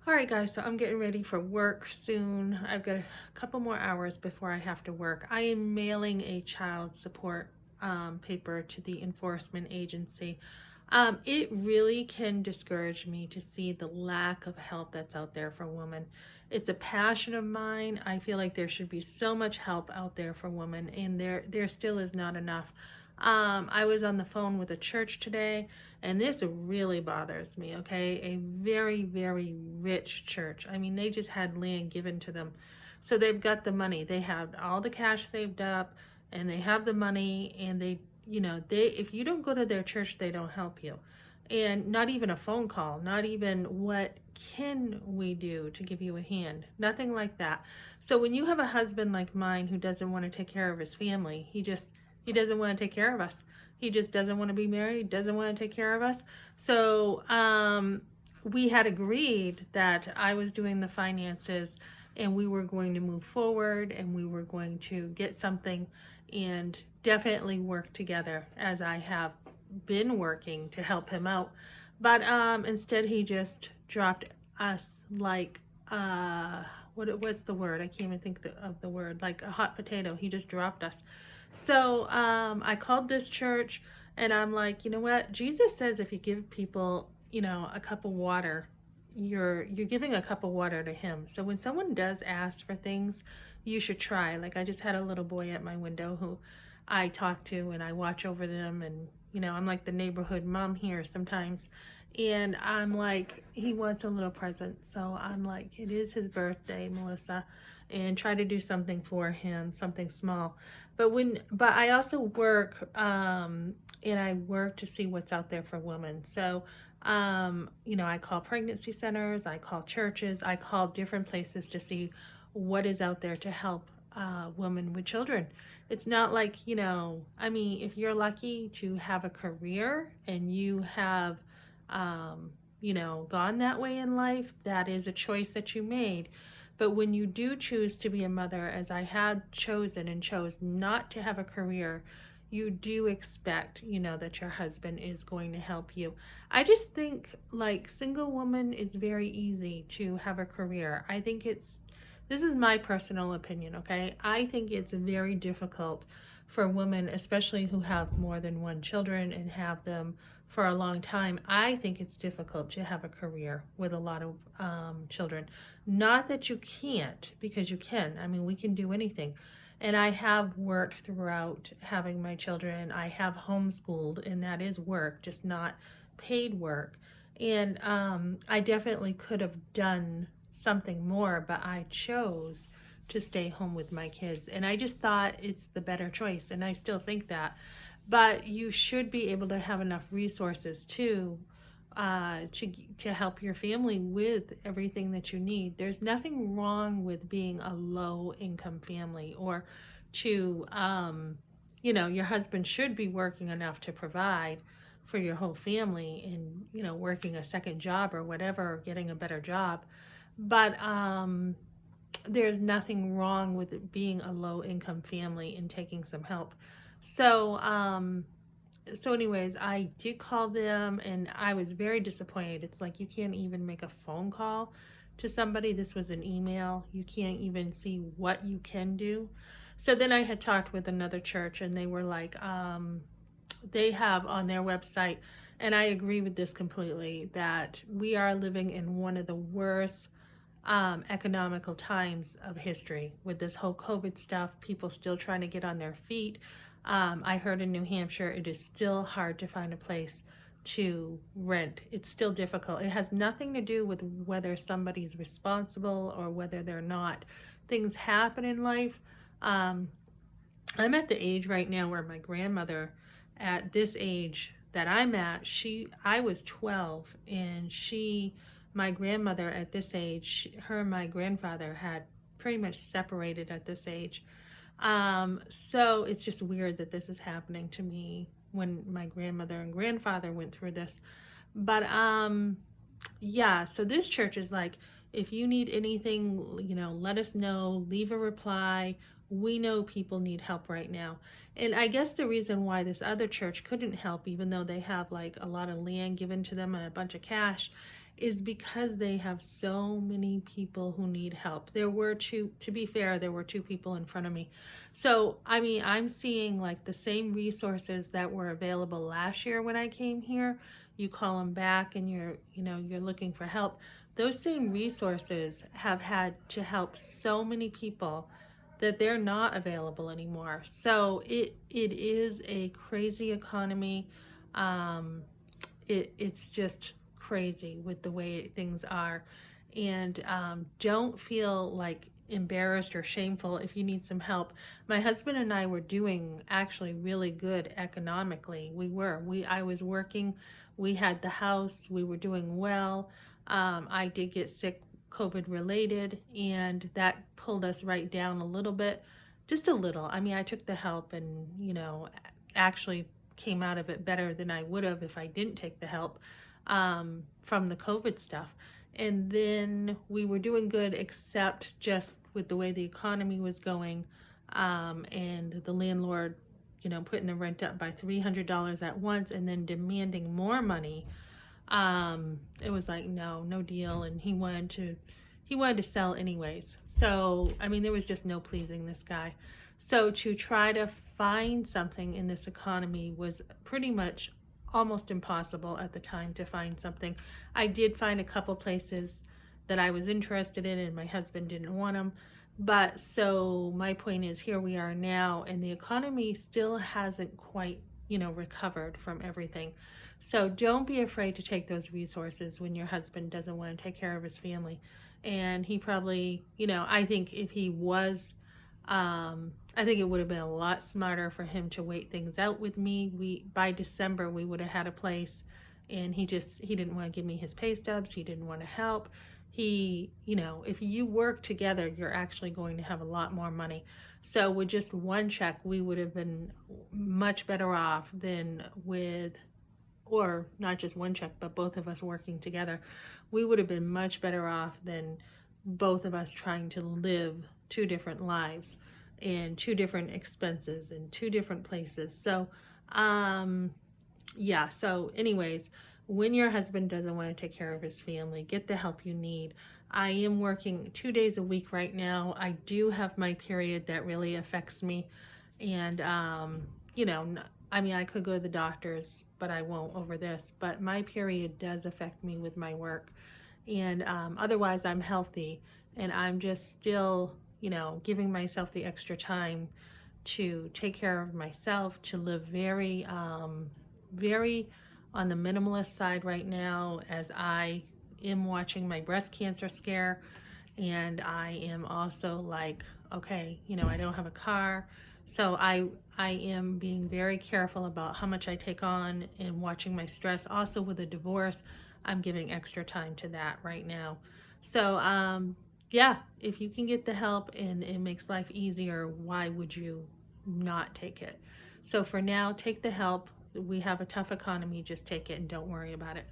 All right, guys, so I'm getting ready for work soon. I've got a couple more hours before I have to work. I am mailing a child support paper to the enforcement agency. It really can discourage me to see the lack of help that's out there for women. It's a passion of mine. I feel like there should be so much help out there for women, and there still is not enough. I was on the phone with a church today, and this really bothers me, okay? A very, very rich church. I mean, they just had land given to them. So they've got the money. They have all the cash saved up, and they have the money, and they if you don't go to their church, they don't help you. And not even a phone call, not even what can we do to give you a hand, nothing like that. So when you have a husband like mine who doesn't want to take care of his family, he doesn't want to take care of us. He just doesn't want to be married, doesn't want to take care of us. So we had agreed that I was doing the finances and we were going to move forward and we were going to get something and definitely work together as I have been working to help him out. But instead he just dropped us like what's the word? I can't even think of the word. Like a hot potato. He just dropped us. So I called this church and I'm like, you know what? Jesus says if you give people, a cup of water, you're giving a cup of water to him. So when someone does ask for things, you should try. Like I just had a little boy at my window who I talk to and I watch over them, and I'm like the neighborhood mom here sometimes. And I'm like, he wants a little present. So I'm like, it is his birthday, Melissa, and try to do something for him, something small. But I also work, and I work to see what's out there for women. So, I call pregnancy centers, I call churches, I call different places to see what is out there to help women with children. It's not like, I mean, if you're lucky to have a career and you have, gone that way in life, that is a choice that you made. But when you do choose to be a mother, as I had chosen and chose not to have a career, you do expect, that your husband is going to help you. I just think, like, single woman is very easy to have a career. This is my personal opinion, okay? I think it's very difficult for women, especially who have more than one children and have them for a long time. I think it's difficult to have a career with a lot of children. Not that you can't, because you can. I mean, we can do anything. And I have worked throughout having my children. I have homeschooled, and that is work, just not paid work. And I definitely could have done something more, but I chose to stay home with my kids. And I just thought it's the better choice, and I still think that. But you should be able to have enough resources too to help your family with everything that you need. There's nothing wrong with being a low income family, or to your husband should be working enough to provide for your whole family, and working a second job or whatever, or getting a better job. But there's nothing wrong with it being a low income family and taking some help. So anyways, I did call them and I was very disappointed. It's like you can't even make a phone call to somebody. This was an email. You can't even see what you can do. So then I had talked with another church, and they were like, they have on their website, and I agree with this completely, that we are living in one of the worst economical times of history with this whole COVID stuff. People still trying to get on their feet. I heard in New Hampshire it is still hard to find a place to rent. It's still difficult. It has nothing to do with whether somebody's responsible or whether they're not. Things happen in life. I'm at the age right now where my grandmother, at this age that I'm at, I was 12, and my grandmother at this age, her and my grandfather had pretty much separated at this age. So it's just weird that this is happening to me when my grandmother and grandfather went through this. But yeah, so this church is like, if you need anything, let us know, leave a reply. We know people need help right now. And I guess the reason why this other church couldn't help, even though they have like a lot of land given to them and a bunch of cash, is because they have so many people who need help. There were two, to be fair, there were two people in front of me. So, I mean, I'm seeing like the same resources that were available last year when I came here. You call them back and you're looking for help. Those same resources have had to help so many people that they're not available anymore. So it is a crazy economy. Um, it's just crazy with the way things are. And don't feel like embarrassed or shameful if you need some help. My husband and I were doing actually really good economically. I was working, we had the house, we were doing well. I did get sick COVID related, and that pulled us right down a little bit, just a little. I mean, I took the help and, actually came out of it better than I would have if I didn't take the help from the COVID stuff. And then we were doing good, except just with the way the economy was going, and the landlord, putting the rent up by $300 at once and then demanding more money. It was like, no deal. And he wanted to sell anyways. So, I mean, there was just no pleasing this guy. So to try to find something in this economy was pretty much almost impossible at the time to find something. I did find a couple places that I was interested in, and my husband didn't want them. But so my point is, here we are now, and the economy still hasn't quite, recovered from everything. So don't be afraid to take those resources when your husband doesn't want to take care of his family. And he probably, I think if he was, I think it would have been a lot smarter for him to wait things out with me. By December, we would have had a place, and he didn't want to give me his pay stubs. He didn't want to help. If you work together, you're actually going to have a lot more money. So with just one check, we would have been much better off than or not just one check, but both of us working together. We would have been much better off than both of us trying to live two different lives and two different expenses in two different places. So, yeah. So anyways, when your husband doesn't want to take care of his family, get the help you need. I am working 2 days a week right now. I do have my period that really affects me. And, I mean, I could go to the doctors, but I won't over this. But my period does affect me with my work. And otherwise, I'm healthy. And I'm just still, giving myself the extra time to take care of myself, to live very, very on the minimalist side right now, as I am watching my breast cancer scare. And I am also like, okay, I don't have a car. So I am being very careful about how much I take on and watching my stress. Also with a divorce, I'm giving extra time to that right now. So yeah, if you can get the help and it makes life easier, why would you not take it? So for now, take the help. We have a tough economy. Just take it and don't worry about it.